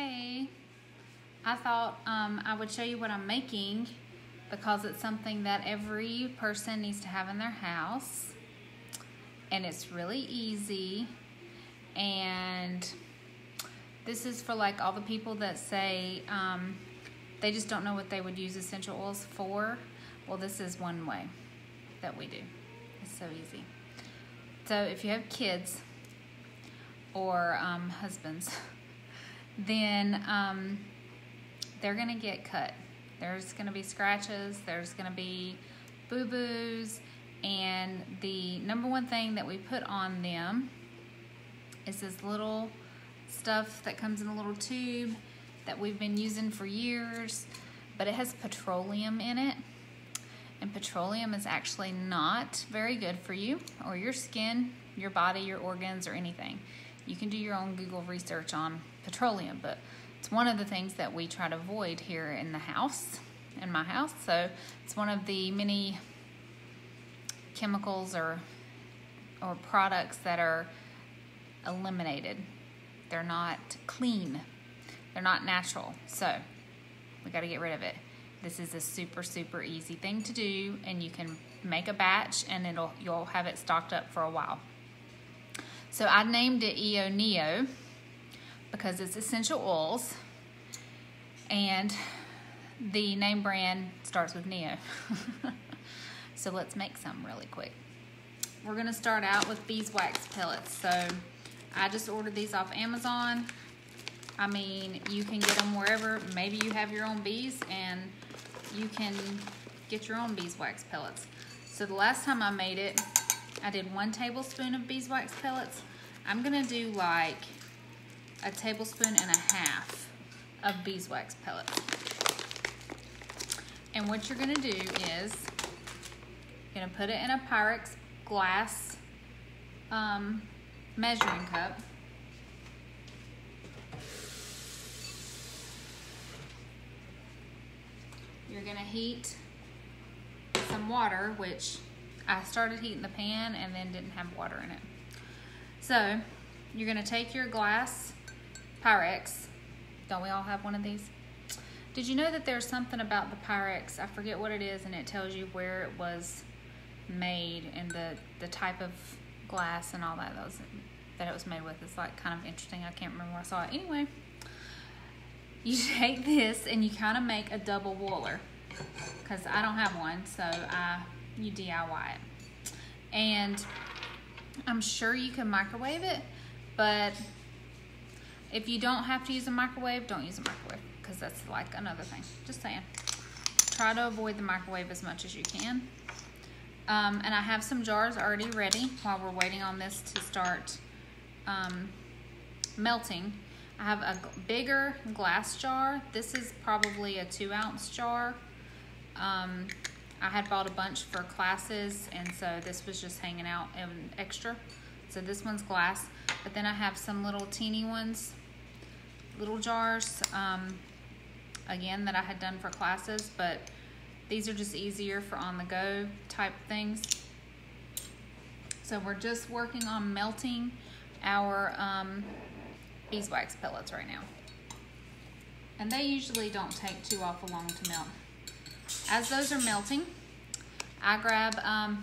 Hey, I thought I would show you what I'm making because it's something that every person needs to have in their house, and it's really easy. And this is for like all the people that say they just don't know what they would use essential oils for. Well, this is one way that we do. It's so easy. So if you have kids or husbands, then they're gonna get cut. There's gonna be scratches, there's gonna be boo-boos, and the number one thing that we put on them is this little stuff that comes in a little tube that we've been using for years, but it has petroleum in it, and petroleum is actually not very good for you or your skin, your body, your organs, or anything. You can do your own Google research on petroleum, but it's one of the things that we try to avoid here in the house, in my house. So it's one of the many chemicals or products that are eliminated. They're not clean. They're not natural. So we got to get rid of it. This is a super, super easy thing to do, and you can make a batch and you'll have it stocked up for a while. So I named it NEO because it's essential oils, and the name brand starts with NEO. So let's make some really quick. We're gonna start out with beeswax pellets. So I just ordered these off Amazon. I mean, you can get them wherever. Maybe you have your own bees and you can get your own beeswax pellets. So the last time I made it, I did 1 tablespoon of beeswax pellets. I'm gonna do like a tablespoon and a half of beeswax pellets. And what you're gonna do is, you're gonna put it in a Pyrex glass measuring cup. You're gonna heat some water, which I started heating the pan and then didn't have water in it. So you're gonna take your glass Pyrex. Don't we all have one of these? Did you know that there's something about the Pyrex, I forget what it is, and it tells you where it was made and the type of glass and all that it was made with. It's like kind of interesting. I can't remember where I saw it. Anyway, you take this and you kind of make a double boiler, because I don't have one, so you DIY it. And I'm sure you can microwave it, but if you don't have to use a microwave, don't use a microwave, because that's like another thing. Just saying. Try to avoid the microwave as much as you can. And I have some jars already ready while we're waiting on this to start melting. I have a bigger glass jar. This is probably a 2-ounce jar. I had bought a bunch for classes, and so this was just hanging out in extra. So this one's glass, but then I have some little teeny ones, little jars, again, that I had done for classes, but these are just easier for on-the-go type things. So we're just working on melting our beeswax pellets right now. And they usually don't take too awful long to melt. As those are melting, I grab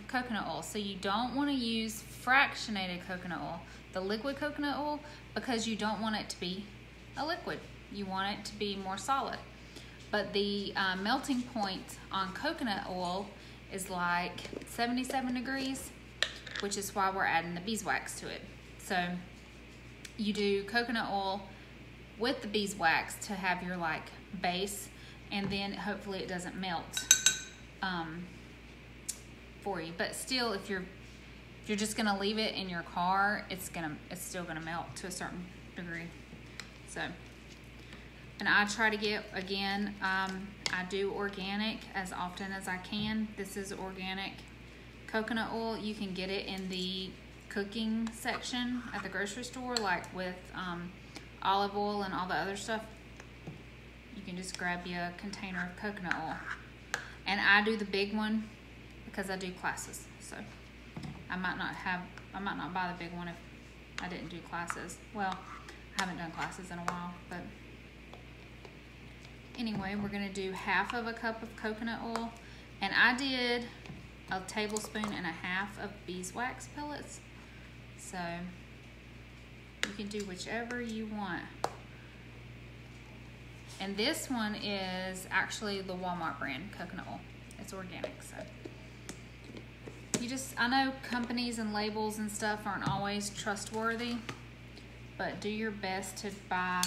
coconut oil. So you don't want to use fractionated coconut oil, the liquid coconut oil, because you don't want it to be a liquid. You want it to be more solid. But the melting point on coconut oil is like 77 degrees, which is why we're adding the beeswax to it. So you do coconut oil with the beeswax to have your like base, and then hopefully it doesn't melt for you. But still, if you're just gonna leave it in your car, it's still gonna melt to a certain degree. So, and I try to get, again, I do organic as often as I can. This is organic coconut oil. You can get it in the cooking section at the grocery store, like with olive oil and all the other stuff. You can just grab you a container of coconut oil. And I do the big one because I do classes. So I might not buy the big one if I didn't do classes. Well, I haven't done classes in a while, but Anyway, we're gonna do half of a cup of coconut oil, and I did a tablespoon and a half of beeswax pellets. So you can do whichever you want. And this one is actually the Walmart brand coconut oil. It's organic, so. I know companies and labels and stuff aren't always trustworthy, but do your best to buy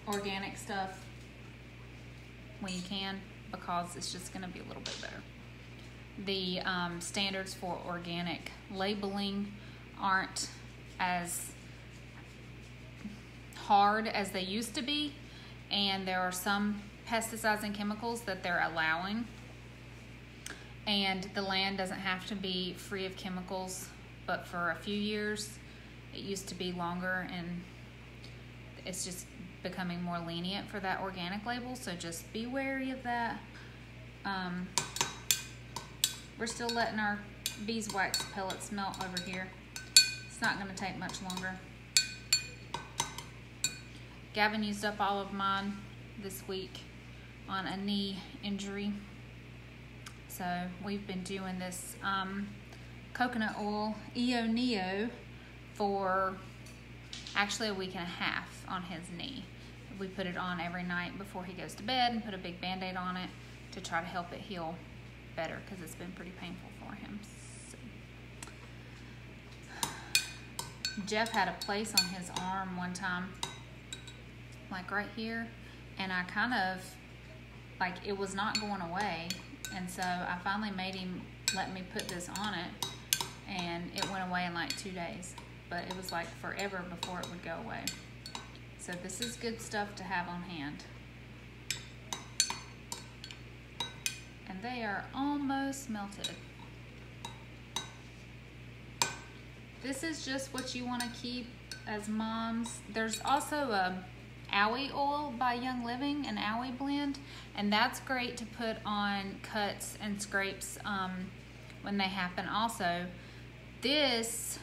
organic stuff when you can, because it's just gonna be a little bit better. The standards for organic labeling aren't as hard as they used to be, and there are some pesticides and chemicals that they're allowing, and the land doesn't have to be free of chemicals, but for a few years it used to be longer, and it's just becoming more lenient for that organic label, so just be wary of that. We're still letting our beeswax pellets melt over here. It's not going to take much longer. Gavin used up all of mine this week on a knee injury. So we've been doing this coconut oil NEO for actually a week and a half on his knee. We put it on every night before he goes to bed and put a big Band-Aid on it to try to help it heal better, because it's been pretty painful for him. So. Jeff had a place on his arm one time, like right here, and I kind of, like, it was not going away, and so I finally made him let me put this on it, and it went away in like 2 days, but it was like forever before it would go away. So this is good stuff to have on hand. And they are almost melted. This is just what you want to keep as moms. There's also a Owie oil by Young Living, an Owie blend, and that's great to put on cuts and scrapes when they happen also. This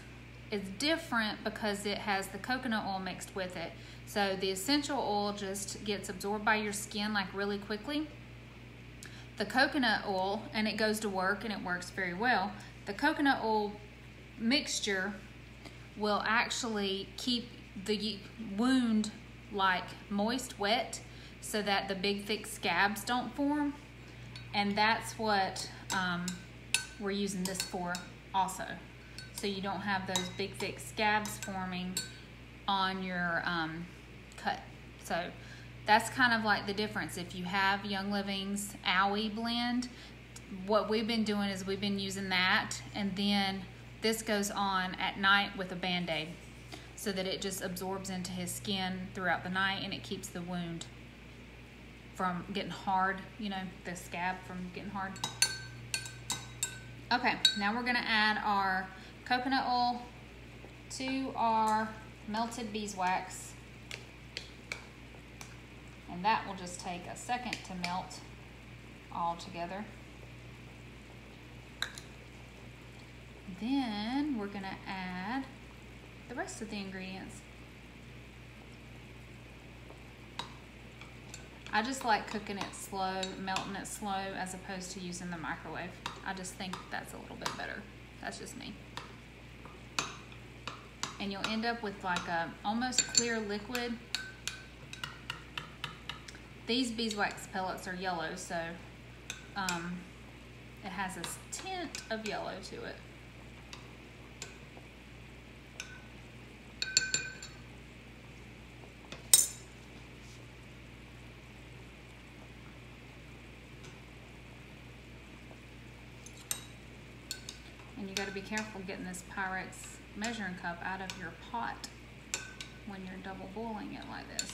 is different because it has the coconut oil mixed with it. So the essential oil just gets absorbed by your skin like really quickly. The coconut oil, and it goes to work, and it works very well. The coconut oil mixture will actually keep the wound like moist, wet, so that the big thick scabs don't form. And that's what we're using this for also. So you don't have those big thick scabs forming on your cut. So that's kind of like the difference. If you have Young Living's Owie blend, what we've been doing is we've been using that, and then this goes on at night with a Band-Aid, so that it just absorbs into his skin throughout the night, and it keeps the wound from getting hard, you know, the scab from getting hard. Okay, now we're gonna add our coconut oil to our melted beeswax. And that will just take a second to melt all together. Then we're gonna add the rest of the ingredients. I just like cooking it slow, melting it slow, as opposed to using the microwave. I just think that's a little bit better. That's just me. And you'll end up with like a almost clear liquid. These beeswax pellets are yellow, so it has a tint of yellow to it. And you got to be careful getting this Pyrex measuring cup out of your pot when you're double boiling it like this.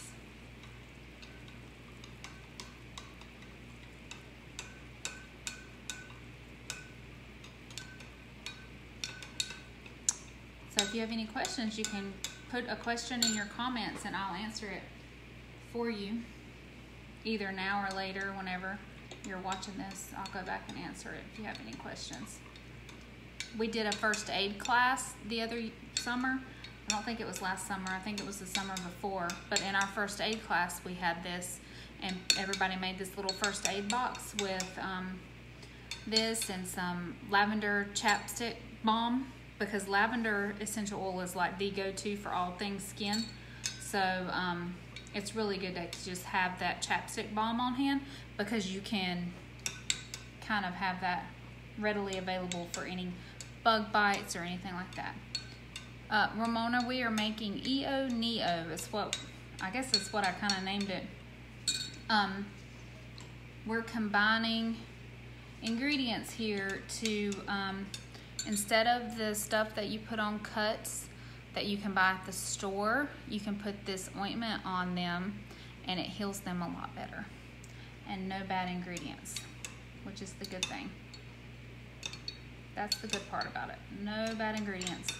So if you have any questions, you can put a question in your comments and I'll answer it for you, either now or later. Whenever you're watching this, I'll go back and answer it if you have any questions. We did a first aid class the other summer I don't think it was last summer. I think it was the summer before. But in our first aid class, we had this, and everybody made this little first aid box with this and some lavender chapstick balm, because lavender essential oil is like the go-to for all things skin. So it's really good to just have that chapstick balm on hand, because you can kind of have that readily available for any bug bites or anything like that. Ramona, we are making NEO. It's what, I guess it's what I kind of named it. We're combining ingredients here to, instead of the stuff that you put on cuts that you can buy at the store, you can put this ointment on them and it heals them a lot better. And no bad ingredients, which is the good thing. That's the good part about it. No bad ingredients.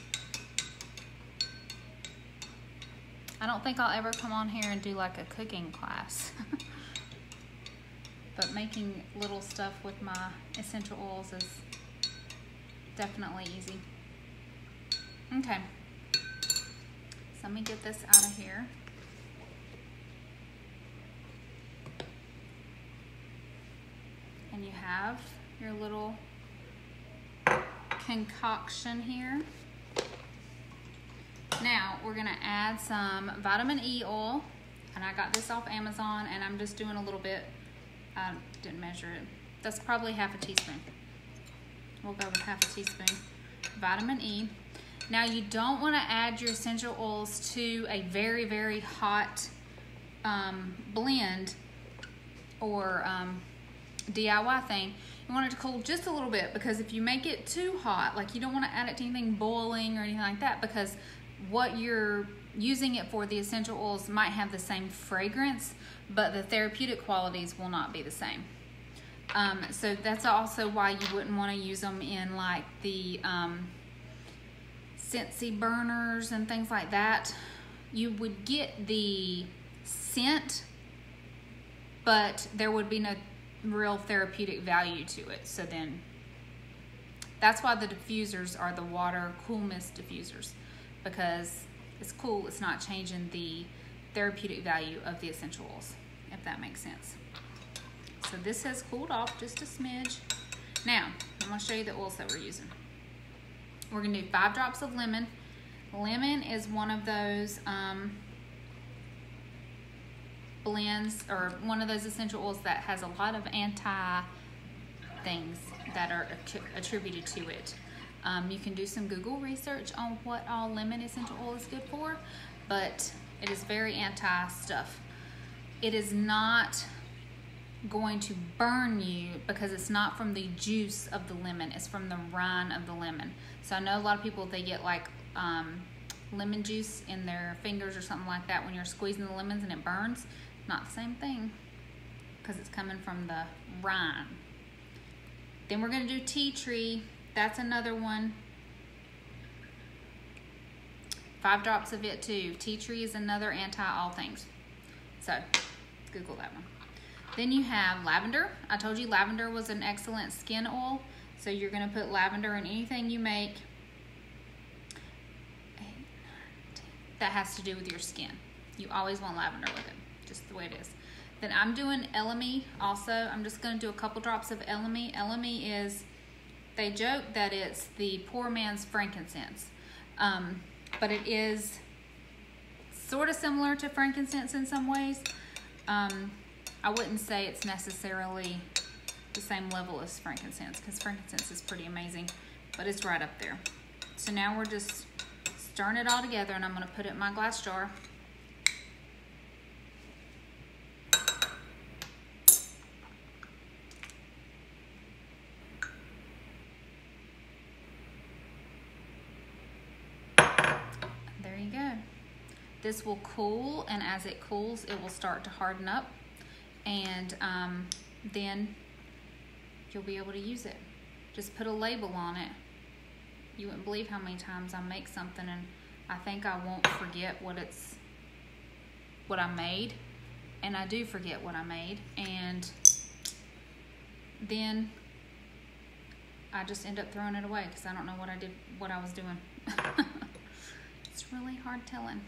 I don't think I'll ever come on here and do like a cooking class. But making little stuff with my essential oils is definitely easy. Okay. So let me get this out of here. And you have your little concoction here. Now we're gonna add some vitamin E oil, and I got this off Amazon, and I'm just doing a little bit. I didn't measure it. That's probably half a teaspoon. We'll go with half a teaspoon vitamin E. Now you don't want to add your essential oils to a very, very hot blend or DIY thing. You want it to cool just a little bit, because if you make it too hot, like you don't want to add it to anything boiling or anything like that, because what you're using it for, the essential oils, might have the same fragrance, but the therapeutic qualities will not be the same. So that's also why you wouldn't want to use them in like the Scentsy burners and things like that. You would get the scent, but there would be no real therapeutic value to it. So then that's why the diffusers are the water cool mist diffusers, because it's cool, it's not changing the therapeutic value of the essential oils, if that makes sense. So this has cooled off just a smidge. Now I'm going to show you the oils that we're using. We're going to do 5 drops of lemon. Lemon is one of those blends, or one of those essential oils that has a lot of anti things that are attributed to it. You can do some Google research on what all lemon essential oil is good for, but it is very anti stuff. It is not going to burn you because it's not from the juice of the lemon, it's from the rind of the lemon. So I know a lot of people, they get like lemon juice in their fingers or something like that when you're squeezing the lemons and it burns. Not the same thing, because it's coming from the rind. Then we're going to do tea tree. That's another one. 5 drops of it too. Tea tree is another anti all things. So Google that one. Then you have lavender. I told you lavender was an excellent skin oil. So you're going to put lavender in anything you make that has to do with your skin. You always want lavender with it, just the way it is. Then I'm doing elemi also. I'm just going to do a couple drops of elemi. Elemi is, they joke that it's the poor man's frankincense. But it is sort of similar to frankincense in some ways. I wouldn't say it's necessarily the same level as frankincense, because frankincense is pretty amazing, but it's right up there. So now we're just stirring it all together, and I'm going to put it in my glass jar. There you go. This will cool, and as it cools, it will start to harden up, and then you'll be able to use it. Just put a label on it. You wouldn't believe how many times I make something and I think I won't forget what I made, and I do forget what I made, and then I just end up throwing it away because I don't know what I was doing. It's really hard telling.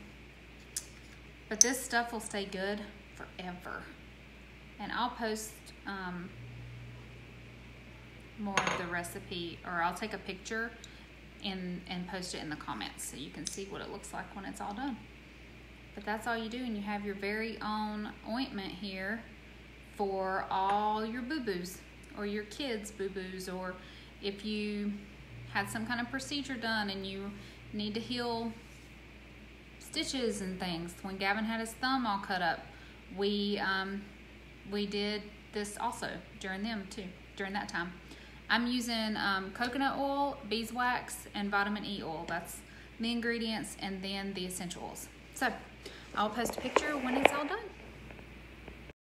But this stuff will stay good forever. And I'll post more of the recipe, or I'll take a picture and post it in the comments so you can see what it looks like when it's all done. But that's all you do, and you have your very own ointment here for all your boo-boos, or your kids' boo-boos, or if you had some kind of procedure done and you need to heal stitches and things. When Gavin had his thumb all cut up, we did this also during that time. I'm using coconut oil, beeswax, and vitamin E oil. That's the ingredients, and then the essential oils. So I'll post a picture when it's all done.